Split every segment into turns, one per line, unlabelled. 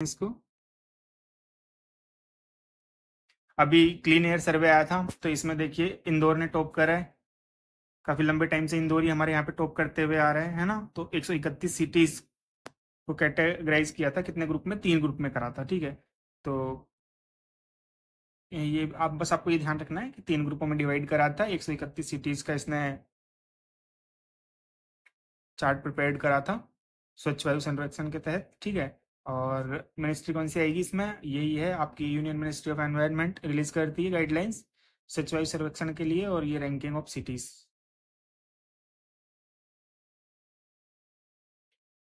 इसको अभी clean air सर्वे आया था, तो इसमें देखिए इंदौर ने टॉप करा है। काफी लंबे टाइम से इंदौर ही हमारे यहाँ पे टॉप करते हुए आ रहे हैं, है ना। तो 131 सिटीज को कैटेगराइज किया था, कितने ग्रुप में, 3 ग्रुप में करा था, ठीक है। तो ये आप बस आपको ये ध्यान रखना है कि 3 ग्रुपों में डिवाइड करा था। 131 सिटीज का इसने चार्ट प्रिपेयर करा था स्वच्छ वायु संरक्षण के तहत, ठीक है। और मिनिस्ट्री कौन सी आएगी इसमें, यही है आपकी union ministry of environment release करती है गाइडलाइंस स्वच्छ वायु संरक्षण के लिए। और ये रैंकिंग ऑफ सिटीज।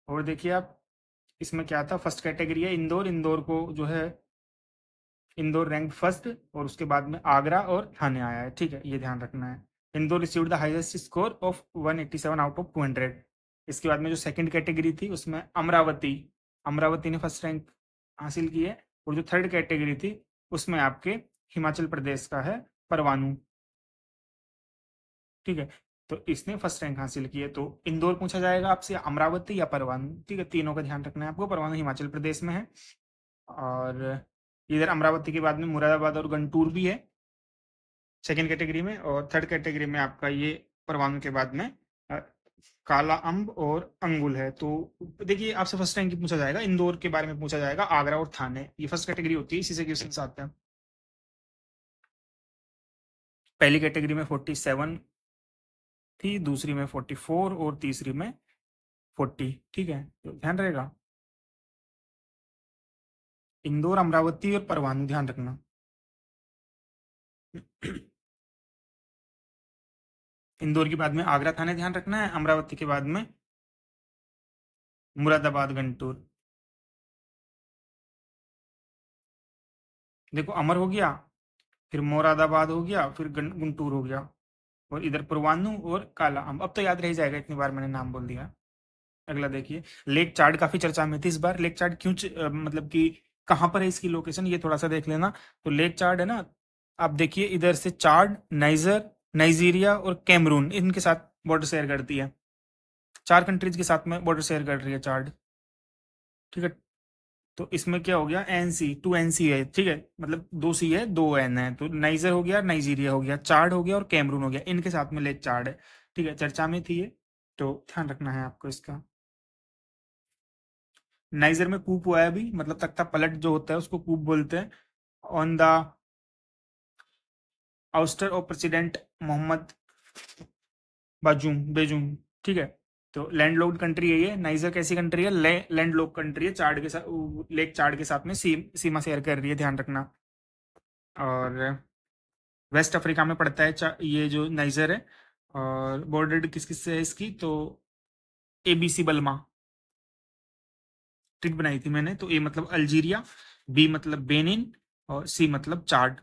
और देखिए आप, इसमें क्या था, फर्स्ट कैटेगरी है इंदौर। इंदौर को जो है, इंदौर रैंक फर्स्ट, और उसके बाद में आगरा और थाने आया है, ठीक है, ये ध्यान रखना है। Indore received the highest score of 187 out of 200। इसके बाद में जो सेकंड कैटेगरी थी उसमें अमरावती, अमरावती ने फर्स्ट रैंक हासिल की है। और जो थर्ड कैटेगरी थी उसमें आपके हिमाचल प्रदेश का है परवाणु, ठीक है। तो इसने फर्स्ट रैंक हासिल की है। तो इंदौर पूछा जाएगा आपसे, अमरावती या परवाणु, ठीक है, तीनों का ध्यान रखना है आपको। परवाणु हिमाचल प्रदेश में है। और इधर अमरावती के बाद में मुरादाबाद और गुंटूर भी है सेकेंड कैटेगरी में। और थर्ड कैटेगरी में आपका ये परवाणु के बाद में अ, काला अम्ब और अंगुल है। तो देखिए आपसे फर्स्ट रैंक पूछा जाएगा, इंदौर के बारे में पूछा जाएगा, आगरा और थाने, ये फर्स्ट कैटेगरी होती है, इसी से क्वेश्चन आते हैं। पहली कैटेगरी में 47 थी, दूसरी में 44 और तीसरी में 40, ठीक है, तो ध्यान रहेगा। इंदौर, अमरावती और परवाणु ध्यान रखना। इंदौर के बाद में आगरा थाने ध्यान रखना है, अमरावती के बाद में मुरादाबाद गंटूर। देखो अमर हो गया, फिर मुरादाबाद हो गया, फिर गुंटूर हो गया, और इधर परवाणु और काला अम्ब। अब तो याद रह जाएगा, इतनी बार मैंने नाम बोल दिया। अगला देखिए, लेक चार्ट काफी चर्चा में थी इस बार। लेक चार्ट क्यों मतलब कि कहाँ पर है इसकी लोकेशन, ये थोड़ा सा देख लेना। तो लेक चार्ट है ना, आप देखिए इधर से चार्ड, नाइजर, नाइजीरिया और कैमरून इनके साथ बॉर्डर शेयर करती है। 4 कंट्रीज के साथ में बॉर्डर शेयर कर रही है चार्ड, ठीक है। तो इसमें क्या हो गया, एनसी, 2 NC है, ठीक है, मतलब 2 C है, 2 N है। तो नाइजर हो गया, नाइजीरिया हो गया, चार्ड हो गया और कैमरून हो गया, इनके साथ में लेक चार्ड है, ठीक है, चर्चा में थी ये। तो ध्यान रखना है आपको इसका। नाइजर में कूप हुआ है अभी, मतलब तख्ता पलट जो होता है उसको कूप बोलते हैं। On the ouster of president Mohamed Bazoum Bazoum, ठीक है। तो लैंडलॉक्ड कंट्री है ये। नाइजर कैसी कंट्री है, लैंडलॉक्ड कंट्री है, चार्ड के साथ, लेक चार्ड के साथ में सीमा शेयर कर रही है, ध्यान रखना। और वेस्ट अफ्रीका में पड़ता है ये जो नाइजर है। और बॉर्डर किस किस से है इसकी, तो ABC बल्मा ट्रिक बनाई थी मैंने। तो A मतलब अल्जीरिया, B मतलब बेनिन, और C मतलब चार्ड।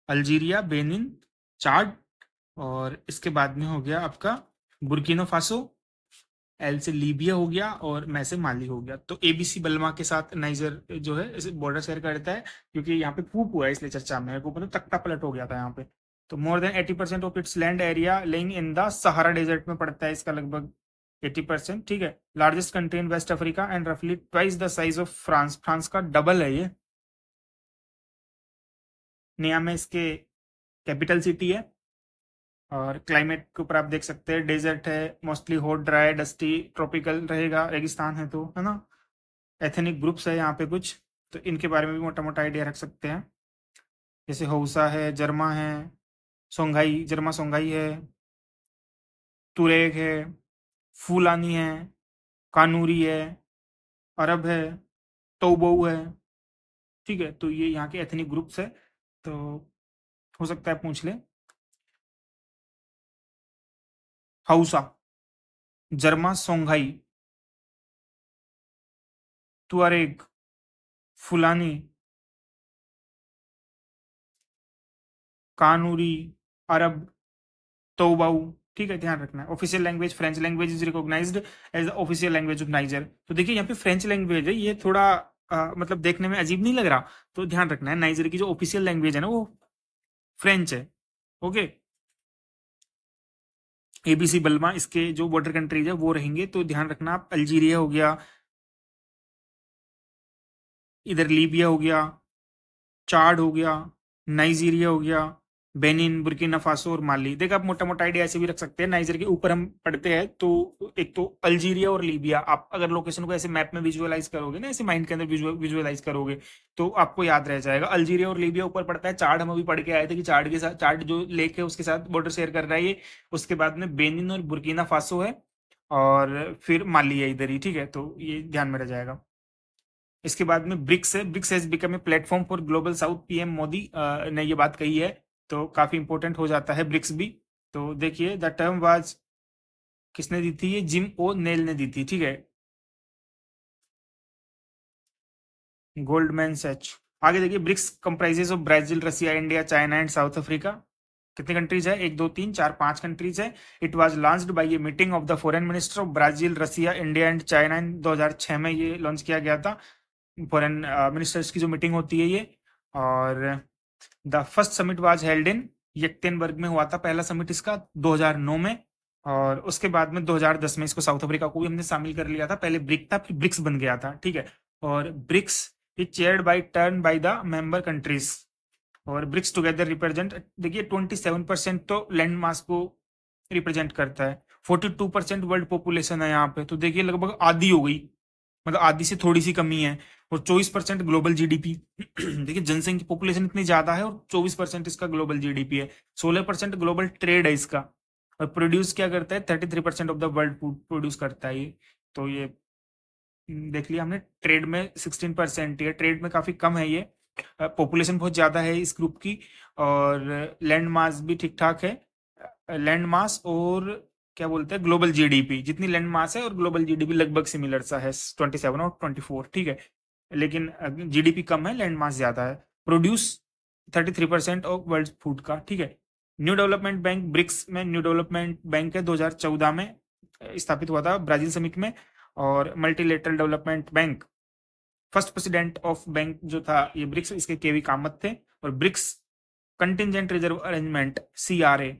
अल्जीरिया, बेनिन, चार्ड, और इसके बाद में हो गया आपका बुर्किनो फासो, एल से लीबिया हो गया, और मैं से माली हो गया। तो ABC बल्मा के साथ नाइजर जो है इसे बॉर्डर शेयर करता है, क्योंकि यहाँ पे कूप हुआ है इसलिए चर्चा में है। कूप मतलब तख्ता पलट हो गया था यहाँ पे। तो more than 80% of its land area laying in the Sahara desert में पड़ता है इसका लगभग 80%, ठीक है। Largest country in West Africa and रफली twice the size of France, France का डबल है ये। नियामे इसके कैपिटल सिटी है। और क्लाइमेट के ऊपर आप देख सकते हैं, डेजर्ट है, mostly hot, dry, dusty, tropical रहेगा, रेगिस्तान है, तो है ना। एथनिक ग्रुप्स है यहाँ पे कुछ, तो इनके बारे में भी मोटा मोटा आइडिया रख सकते हैं। जैसे हौसा है, जर्मा है, सोंघाई, जर्मा सोंघाई है, तुरेग है, फूलानी है, कानूरी है, अरब है, तोबोऊ है, ठीक है। तो ये यहाँ के एथनिक ग्रुप्स है। तो हो सकता है पूछ ले। हौसा, जर्मा सोंघाई, तुअरेग, फुलानी, कानूरी, अरब, तोबाऊ, ठीक है, ध्यान रखना है। Official language French language is recognized as the official language of Niger. तो देखिए यहाँ पे फ्रेंच लैंग्वेज है, ये थोड़ा मतलब देखने में अजीब नहीं लग रहा। तो ध्यान रखना है, नाइजर की जो ऑफिशियल लैंग्वेज है ना वो फ्रेंच है, ओके। ABC बल्मा इसके जो बॉर्डर कंट्रीज है वो रहेंगे। तो ध्यान रखना आप, अल्जीरिया हो गया, इधर लीबिया हो गया, चाड हो गया, नाइजीरिया हो गया, बेनिन, बुर्किना फासो और माली। देख आप मोटा मोटा आइडिया ऐसे भी रख सकते हैं, नाइजीरिया के ऊपर हम पढ़ते हैं तो एक तो अल्जीरिया और लीबिया, आप अगर लोकेशन को ऐसे मैप में विजुअलाइज करोगे ना, ऐसे माइंड के अंदर विजुअलाइज करोगे तो आपको याद रह जाएगा। अल्जीरिया और लीबिया ऊपर पड़ता है, चाड हम अभी पढ़ के आए थे कि चाड के साथ, चाड जो लेक है उसके साथ बॉर्डर शेयर कर रहा है ये। उसके बाद में बेनिन और बुर्किना फासो है, और फिर माली है इधर ही, ठीक है, तो ये ध्यान में रह जाएगा। इसके बाद में ब्रिक्स है, BRICS has become a platform for global south, PM Modi ने ये बात कही है, तो काफी इंपॉर्टेंट हो जाता है ब्रिक्स भी। तो देखिए द टर्म वाज, किसने दी थी ये, जिम ओ नेल ने दी थी, ठीक है, गोल्डमैन सैच। आगे देखिए, BRICS comprises of Brazil, Russia, India, China and South Africa. कितने कंट्रीज है, 1 2 3 4 5 कंट्रीज है। It was launched by a meeting of the foreign minister of Brazil, Russia, India and China in 2006 में ये launch किया गया था। फॉरेन मिनिस्टर्स की जो मीटिंग होती है ये। और the first summit was held in Yekaterinburg में हुआ था पहला समिट इसका 2009 में। और उसके बाद में 2010 में इसको साउथ अफ्रीका को भी हमने शामिल कर लिया था, पहले ब्रिक था फिर ब्रिक्स बन गया था, ठीक है। और BRICS is chaired by turn by the member countries. और ब्रिक्स टुगेदर रिप्रेजेंट, देखिए 27% तो लैंड मास को रिप्रेजेंट करता है, 42% वर्ल्ड पॉपुलेशन है यहाँ पे, तो देखिए लगभग आधी हो गई, मतलब आधी से थोड़ी सी कमी है। और 24% ग्लोबल जीडीपी देखिए जनसंख्या पॉपुलेशन इतनी ज्यादा है और 24% इसका ग्लोबल जीडीपी है। 16% ग्लोबल ट्रेड है इसका। और प्रोड्यूस क्या करता है, 33% of the world food produce करता है ये। तो ये देख लिया हमने, ट्रेड में 16% है, ट्रेड में काफी कम है ये। पॉपुलेशन बहुत ज्यादा है इस ग्रुप की। और लैंड मास भी ठीक ठाक है। लैंड मास और क्या बोलते हैं, ग्लोबल जीडीपी, जितनी लैंड मास है और ग्लोबल जीडीपी लगभग सिमिलर सा है, 27 और 24, ठीक है। लेकिन जीडीपी कम है, लैंड मास ज्यादा है। प्रोड्यूस 33% ऑफ वर्ल्ड फूड का, ठीक है। न्यू डेवलपमेंट बैंक, ब्रिक्स में न्यू डेवलपमेंट बैंक है, 2014 में स्थापित हुआ था ब्राजील समिट में। और multilateral development bank, first president of bank जो था ये ब्रिक्स, इसके केवी कामत थे। और BRICS contingent reserve arrangement, CRA,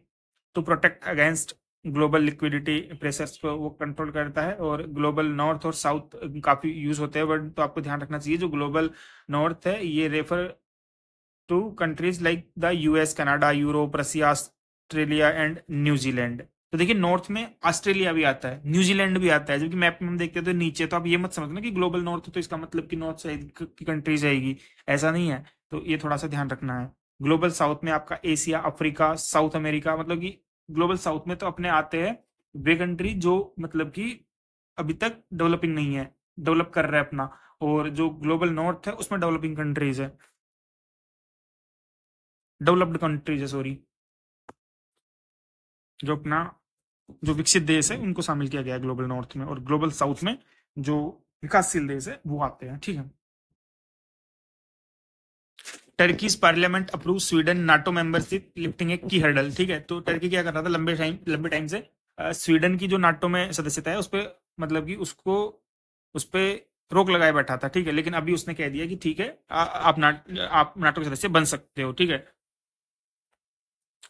to protect against global liquidity pressures को वो कंट्रोल करता है। और ग्लोबल नॉर्थ और साउथ काफी यूज होते हैं वर्ड, तो आपको ध्यान रखना चाहिए, जो ग्लोबल नॉर्थ है ये refer to countries like the US, Canada, Europe, Russia, Australia and New Zealand. तो देखिए नॉर्थ में ऑस्ट्रेलिया भी आता है, न्यूजीलैंड भी आता है, जबकि मैप में हम देखते हैं तो नीचे, तो आप ये मत समझना कि ग्लोबल नॉर्थ तो इसका मतलब कि नॉर्थ साइड की कंट्रीज आएगी, ऐसा नहीं है। तो ये थोड़ा सा ध्यान रखना है। ग्लोबल साउथ में आपका एशिया, अफ्रीका, साउथ अमेरिका, मतलब कि ग्लोबल साउथ में तो अपने आते हैं वे कंट्री जो मतलब कि अभी तक डेवलपिंग नहीं है, डेवलप कर रहे हैं अपना। और जो ग्लोबल नॉर्थ है उसमें डेवलपिंग कंट्रीज है, डेवलप्ड कंट्रीज है, सॉरी, जो अपना जो विकसित देश है उनको शामिल किया गया है ग्लोबल नॉर्थ में। और ग्लोबल साउथ में जो विकासशील देश है वो आते हैं, ठीक है। Turkey's parliament approve Sweden NATO membership lifting a की हर्डल, ठीक है। तो टर्की क्या कर रहा था लंबे टाइम से, स्वीडन की जो नाटो में सदस्यता है उस पर, मतलब कि उसको, उस पर रोक लगाए बैठा था, ठीक है। लेकिन अभी उसने कह दिया कि ठीक है, आप नाटो के सदस्य बन सकते हो, ठीक है।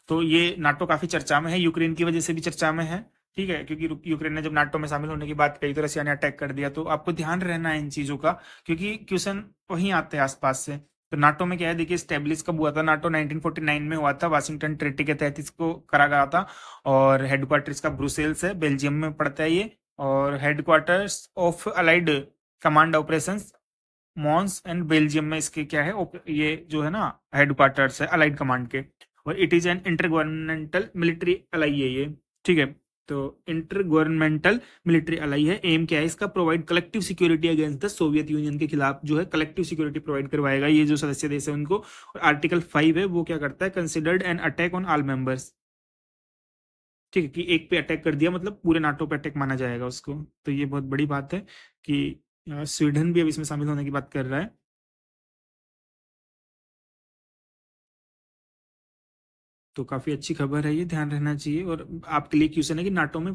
तो ये नाटो काफी चर्चा में है, यूक्रेन की वजह से भी चर्चा में है, ठीक है, क्योंकि यूक्रेन ने जब नाटो में शामिल होने की बात कही तो रसिया ने अटैक कर दिया। तो आपको ध्यान रहना है इन चीजों का, क्योंकि क्वेश्चन वहीं आते हैं आसपास से। तो नाटो में क्या है, देखिए स्टेब्लिश कब हुआ था, नाटो 1949 में हुआ था, वाशिंगटन ट्रीटी के तहत इसको करा गया था। और हेडक्वार्टर इसका ब्रुसेल्स है, बेल्जियम में पड़ता है ये। और headquarters of allied command operations, Mons and Belgium में इसके क्या है, ये जो है ना हेडक्वार्टर्स है अलाइड कमांड के। और it is an intergovernmental military ally है ये, ठीक है। तो इंटर गवर्नमेंटल मिलिट्री अलाई है। एम क्या है इसका, provide collective security against the Soviet union के खिलाफ जो है कलेक्टिव सिक्योरिटी प्रोवाइड करवाएगा ये जो सदस्य देश है उनको। और आर्टिकल 5 है वो क्या करता है, considered an attack on all members, ठीक है, कि एक पे अटैक कर दिया मतलब पूरे नाटो पे अटैक माना जाएगा उसको। तो ये बहुत बड़ी बात है कि स्वीडन भी अब इसमें शामिल होने की बात कर रहा है। तो काफी अच्छी खबर है ये, ध्यान रहना चाहिए। और आपके लिए क्वेश्चन है कि नाटो में